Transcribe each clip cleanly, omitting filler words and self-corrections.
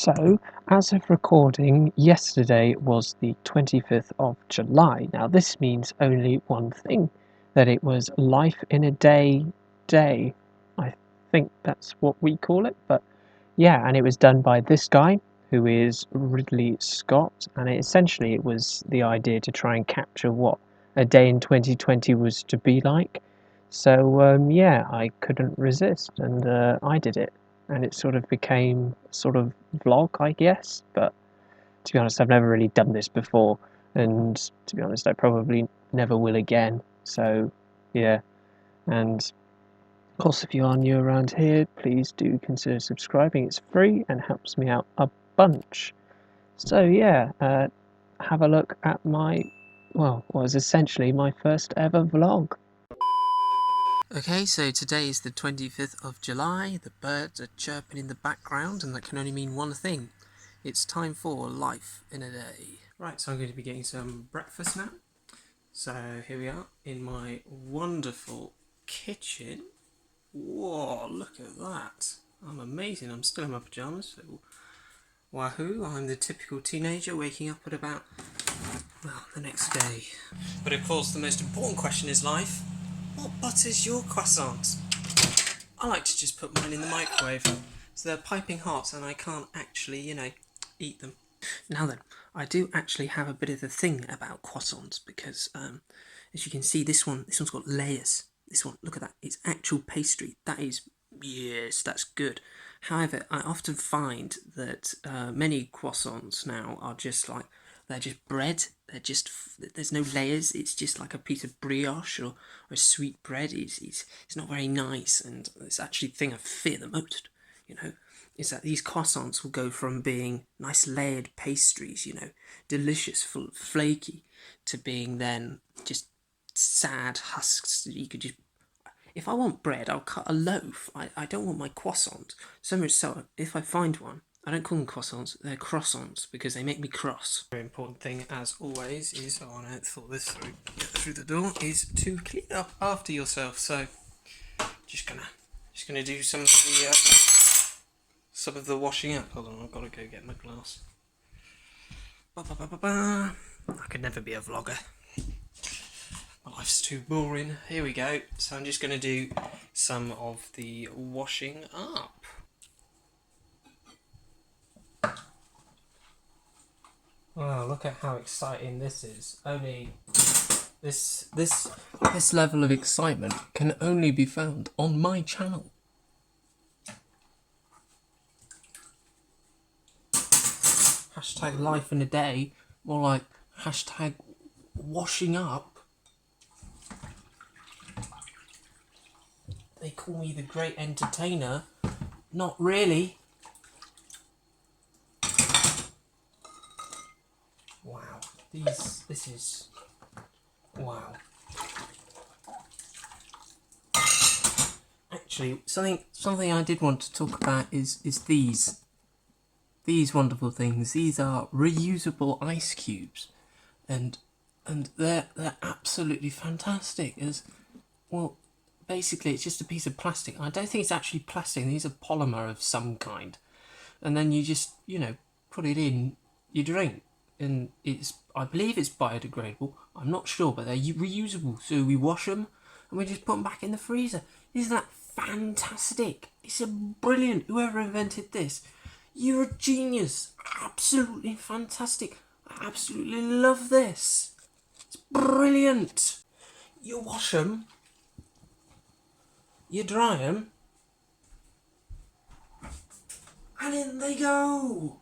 So, as of recording, yesterday was the 25th of July. Now, this means only one thing, that it was Life in a Day. I think that's what we call it, but yeah, and it was done by this guy, who is Ridley Scott, and essentially it was the idea to try and capture what a day in 2020 was to be like. So, yeah, I couldn't resist, and I did it and it sort of became sort of vlog, I guess. But to be honest, I've never really done this before, and to be honest, I probably never will again. So, yeah. And of course, if you are new around here, please do consider subscribing. It's free and helps me out a bunch. So, yeah, have a look at my, well, what was essentially my first ever vlog. Okay, so today is the 25th of July, the birds are chirping in the background, and that can only mean one thing. It's time for Life in a Day. Right, so I'm going to be getting some breakfast now. So here we are in my wonderful kitchen. Whoa, look at that. I'm amazing, I'm still in my pyjamas, so wahoo, I'm the typical teenager waking up at about, well, the next day. But of course the most important question is life. What butters your croissants? I like to just put mine in the microwave, so they're piping hot and I can't actually, eat them. Now then, I do actually have a bit of a thing about croissants because, as you can see, this one's got layers. This one, look at that, it's actual pastry. That is, yes, that's good. However, I often find that many croissants now are just like, they're just bread. There's no layers. It's just like a piece of brioche or a sweet bread. It's not very nice, and it's actually the thing I fear the most, is that these croissants will go from being nice layered pastries, delicious, full, flaky, to being then just sad husks that you could just... If I want bread, I'll cut a loaf. I don't want my croissant. So much so, if I find one, I don't call them croissants, they're croissants, because they make me cross. Very important thing, as always, is, I want to thought this through, get through the door, is to clean up after yourself. So, just gonna do some of the washing up. Hold on, I've got to go get my glass. I could never be a vlogger. My life's too boring. Here we go. So I'm just going to do some of the washing up. Wow, look at how exciting this is. Only this level of excitement can only be found on my channel. Hashtag life in a day, more like hashtag washing up. They call me the great entertainer. Not really. Wow. This is... Wow. Actually, something I did want to talk about is these. These wonderful things. These are reusable ice cubes. And they're absolutely fantastic. As well, basically it's just a piece of plastic. I don't think it's actually plastic. These are polymer of some kind. And then you just, put it in your drink. And I believe it's biodegradable. I'm not sure, but they're reusable. So we wash them and we just put them back in the freezer. Isn't that fantastic? It's brilliant. Whoever invented this, you're a genius. Absolutely fantastic. I absolutely love this. It's brilliant. You wash them, you dry them, and in they go.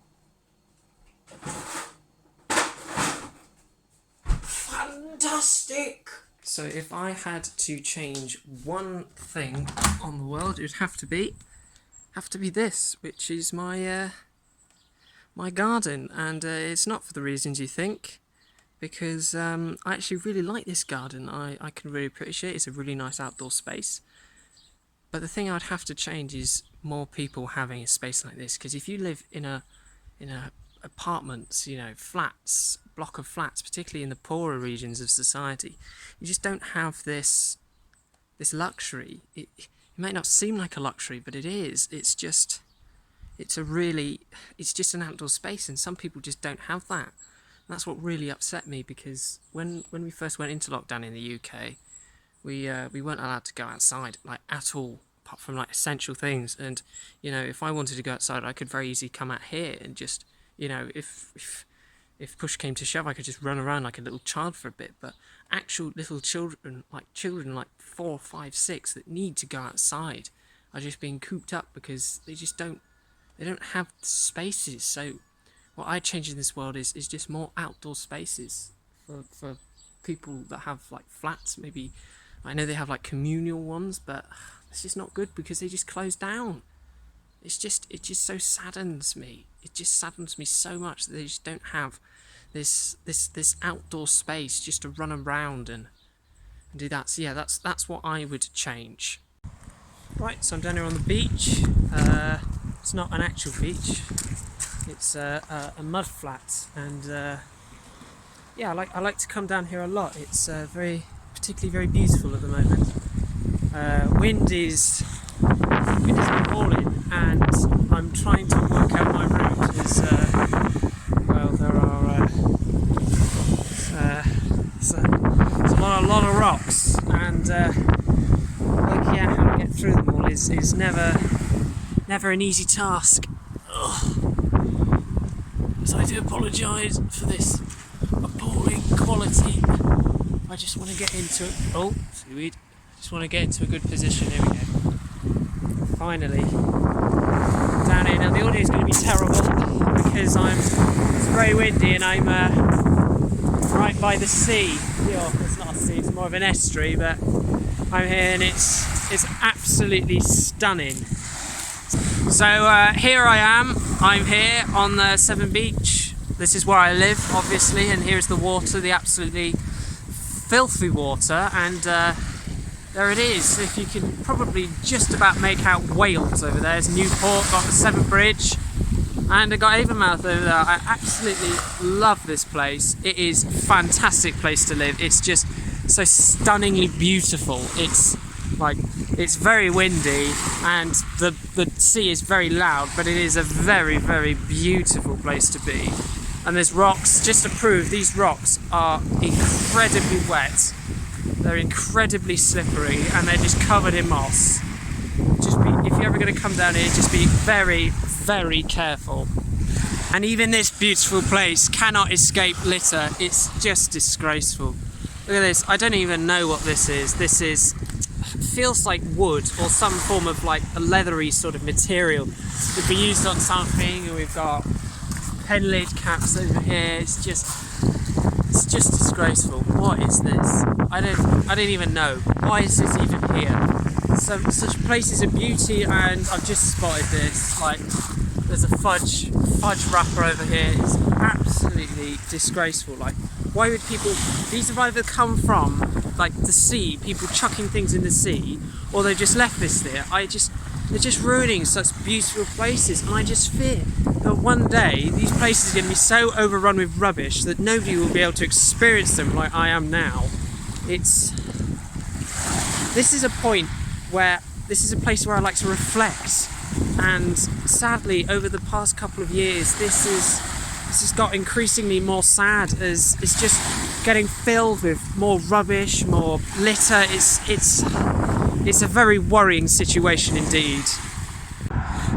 Fantastic. So if I had to change one thing on the world, it would have to be this, which is my my garden, and it's not for the reasons you think, because I actually really like this garden. I can really appreciate it. It's a really nice outdoor space. But the thing I'd have to change is more people having a space like this, because if you live in a apartments, flats, block of flats, particularly in the poorer regions of society, you just don't have this luxury. It may not seem like a luxury, but it is. It's just, it's just an outdoor space, and some people just don't have that. And that's what really upset me, because when we first went into lockdown in the UK, we weren't allowed to go outside, like, at all, apart from like essential things. And if I wanted to go outside, I could very easily come out here and just, if push came to shove, I could just run around like a little child for a bit. But actual little children like 4, 5, 6 that need to go outside are just being cooped up because they don't have spaces. So what I change in this world is just more outdoor spaces for people that have like flats. Maybe I know they have like communal ones, but it's just not good because they just close down. It just so saddens me. It just saddens me so much that they just don't have this outdoor space just to run around and do that. So yeah, that's what I would change. Right, so I'm down here on the beach. It's not an actual beach. It's a mud flat, and yeah, I like to come down here a lot. It's particularly very beautiful at the moment. Wind is falling, and I'm trying to work out my route. Well, there are it's a lot of rocks, and working out how to get through them all is never an easy task. So I do apologise for this appalling quality. I just want to get into it. Oh, seaweed. Just want to get into a good position. Here we go. Finally. Down here. Now the audio is going to be terrible because it's very windy and I'm right by the sea. Oh, it's not a sea, it's more of an estuary, but I'm here and it's absolutely stunning. So here I am. I'm here on the Severn Beach. This is where I live, obviously, and here's the water, the absolutely filthy water, and there it is. If you can probably just about make out Wales over there. There's Newport, got the Severn Bridge, and I got Avonmouth over there. I absolutely love this place. It is a fantastic place to live. It's just so stunningly beautiful. It's very windy and the sea is very loud, but it is a very, very beautiful place to be. And there's rocks, just to prove, these rocks are incredibly wet. They're incredibly slippery and they're just covered in moss. If you're ever going to come down here, just be very, very careful. And even this beautiful place cannot escape litter. It's just disgraceful. Look at this. I don't even know what this is. Feels like wood or some form of like a leathery sort of material. Would be used on something, and we've got pen lid caps over here. It's just disgraceful. What is this? I don't even know. Why is this even here? Such places of beauty, and I've just spotted this. Like, there's a fudge wrapper over here. It's absolutely disgraceful. Like, why would people? These have either come from like the sea, people chucking things in the sea, or they've just left this there. They're just ruining such beautiful places, and I just fear that one day these places are going to be so overrun with rubbish that nobody will be able to experience them like I am now. This is a point where this is a place where I like to reflect, and sadly over the past couple of years this has got increasingly more sad as it's just getting filled with more rubbish, more litter. It's a very worrying situation indeed.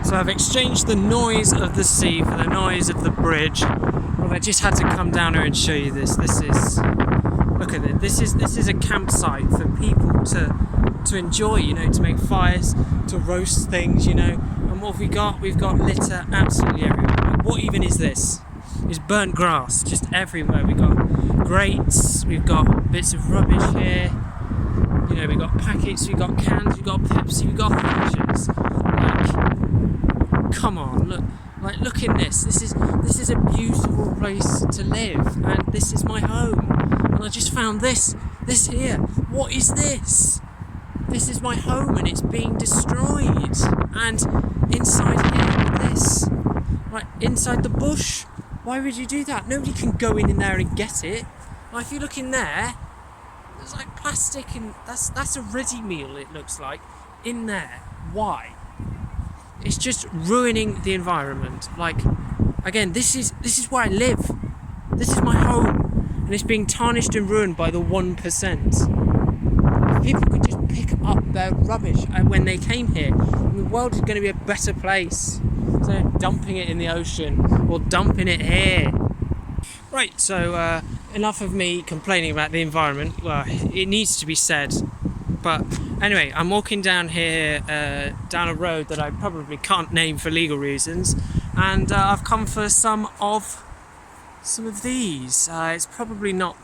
So I've exchanged the noise of the sea for the noise of the bridge. Well, I just had to come down here and show you this. Look at it. This is a campsite for people to enjoy, to make fires, to roast things, And what have we got? We've got litter absolutely everywhere. What even is this? It's burnt grass just everywhere. We've got grates, we've got bits of rubbish here, we've got packets, we've got cans, we've got Pepsi, we've got hatchets. Like, come on, look in this. This is a beautiful place to live, and this is my home. And I just found this here. What is this? This is my home, and it's being destroyed. And inside here, this, right inside the bush. Why would you do that? Nobody can go in there and get it. Well, if you look in there, there's like plastic, and that's a ready meal, it looks like, in there. Why? it's just ruining the environment. Like, again, this is where I live. This is my home, and it's being tarnished and ruined by the 1%. If people could just pick up their rubbish when they came here, the world is going to be a better place. Instead of dumping it in the ocean or dumping it here. Right, so enough of me complaining about the environment. Well, it needs to be said. But anyway, I'm walking down here, down a road that I probably can't name for legal reasons, and I've come for some of these. It's probably not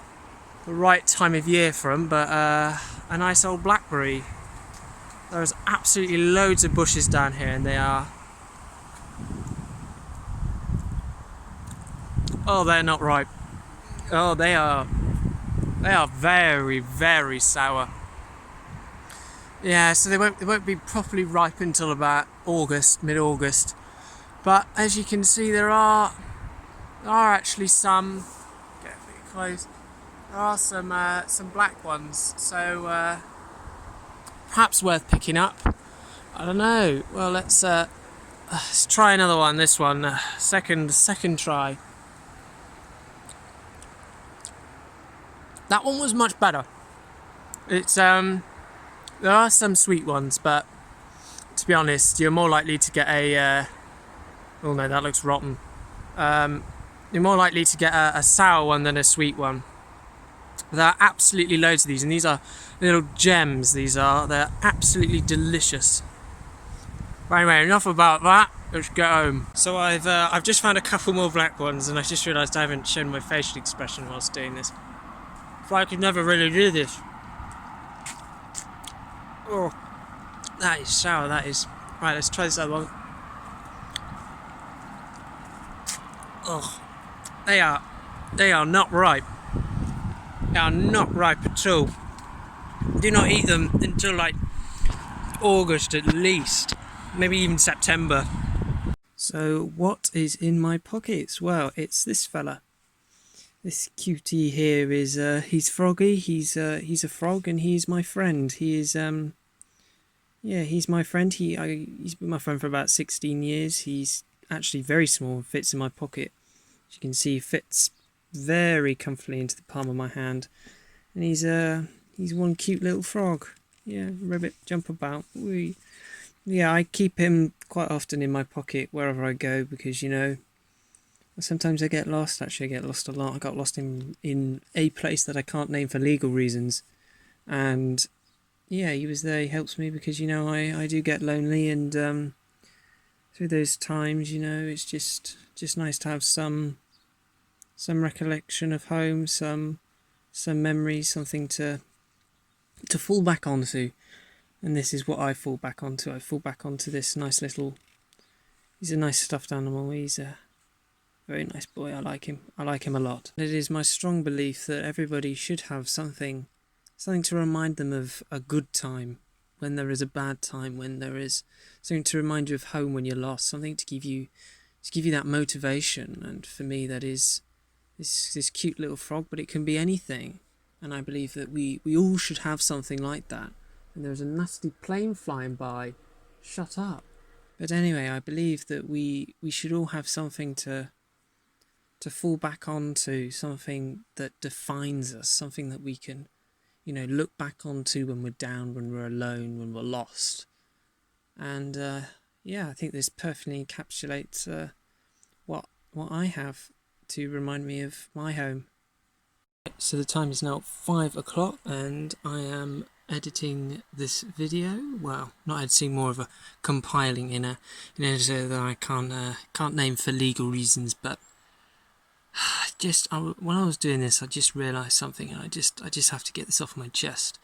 the right time of year for them, but a nice old blackberry. There's absolutely loads of bushes down here, and they are... oh, they're not ripe. Oh, they are very, very sour. Yeah, so they won't be properly ripe until about August, mid-August. But as you can see, there are actually some... get a bit close. There are some black ones, so perhaps worth picking up. I don't know. Well, let's try another one. This one, second try. That one was much better. It's there are some sweet ones, but to be honest, you're more likely to get a oh no, that looks rotten. You're more likely to get a sour one than a sweet one. There are absolutely loads of these, and these are little gems. They're absolutely delicious. But anyway, enough about that. Let's get home. So I've just found a couple more black ones, and I just realised I haven't shown my facial expression whilst doing this. So I could never really do this. Oh, that is sour. That is. Right, let's try this other one. Oh, they are not ripe. They are not ripe at all. Do not eat them until like August at least, maybe even September. So what is in my pockets? Well, it's this fella. This cutie here is he's Froggy. He's a frog, and he's my friend. He is yeah, he's my friend. He's been my friend for about 16 years. He's actually very small, fits in my pocket. As you can see, he fits very comfortably into the palm of my hand. And he's one cute little frog. Yeah, ribbit, jump about. Wee. Yeah, I keep him quite often in my pocket wherever I go because, you know, sometimes I get lost. Actually, I get lost a lot. I got lost in a place that I can't name for legal reasons. And yeah, he was there. He helps me because, you know, I do get lonely, and through those times, you know, it's just nice to have some recollection of home, some memories, something to fall back onto. And this is what I fall back onto. I fall back onto this nice little... he's a nice stuffed animal. He's a very nice boy. I like him. I like him a lot. It is my strong belief that everybody should have something to remind them of a good time when there is a bad time, when there is something to remind you of home when you're lost, something to give you that motivation. And for me, that is this cute little frog, but it can be anything. And I believe that we all should have something like that. And there's a nasty plane flying by. Shut up. But anyway, I believe that we should all have something to fall back onto, something that defines us, something that we can, you know, look back onto when we're down, when we're alone, when we're lost. And yeah, I think this perfectly encapsulates what I have to remind me of my home. So the time is now 5 o'clock, and I am editing this video. Well, not editing, more of a compiling in an editor that I can't name for legal reasons. But when I was doing this, I just realised something, and I just have to get this off my chest,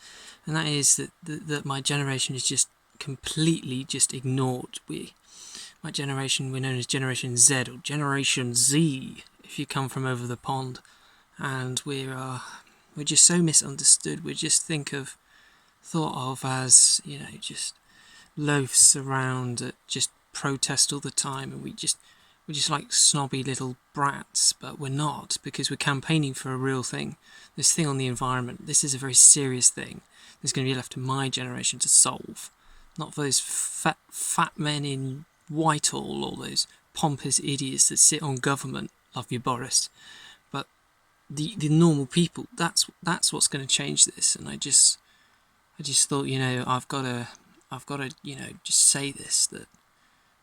and that is that my generation is just completely just ignored. My generation, we're known as Generation Z or Generation Z if you come from over the pond, and we're just so misunderstood. We're just thought of as, you know, just loafs around, just protest all the time, and we're just like snobby little brats. But we're not, because we're campaigning for a real thing. This thing on the environment, this is a very serious thing that's going to be left to my generation to solve, not for those fat men in Whitehall, all those pompous idiots that sit on government. Love you, Boris. But the normal people, that's what's going to change this. And I just thought, I've got to, just say this, that,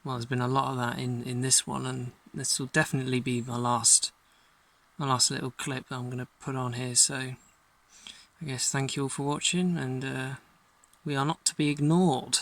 well, there's been a lot of that in this one, and this will definitely be my last little clip that I'm going to put on here. So I guess thank you all for watching, and we are not to be ignored.